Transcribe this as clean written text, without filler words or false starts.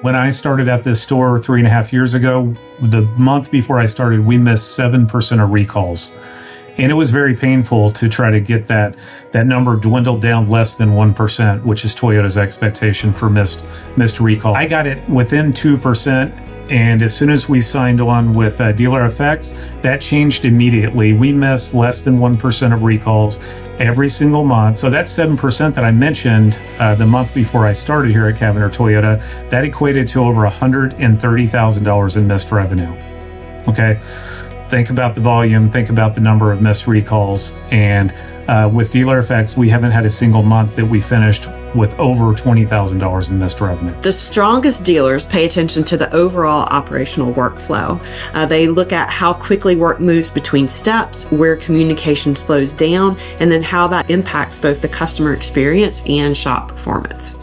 When I started at this store 3.5 years ago, the month before I started, we missed 7% of recalls. And it was very painful to try to get that number dwindled down less than 1%, which is Toyota's expectation for missed recall. I got it within 2%. And as soon as we signed on with Dealer FX, that changed immediately. We missed less than 1% of recalls every single month. So that 7% that I mentioned the month before I started here at Cavener Toyota, that equated to over $130,000 in missed revenue. Okay, think about the volume, think about the number of missed recalls. And with Dealer FX, we haven't had a single month that we finished with over $20,000 in missed revenue. The strongest dealers pay attention to the overall operational workflow. They look at how quickly work moves between steps, where communication slows down, and then how that impacts both the customer experience and shop performance.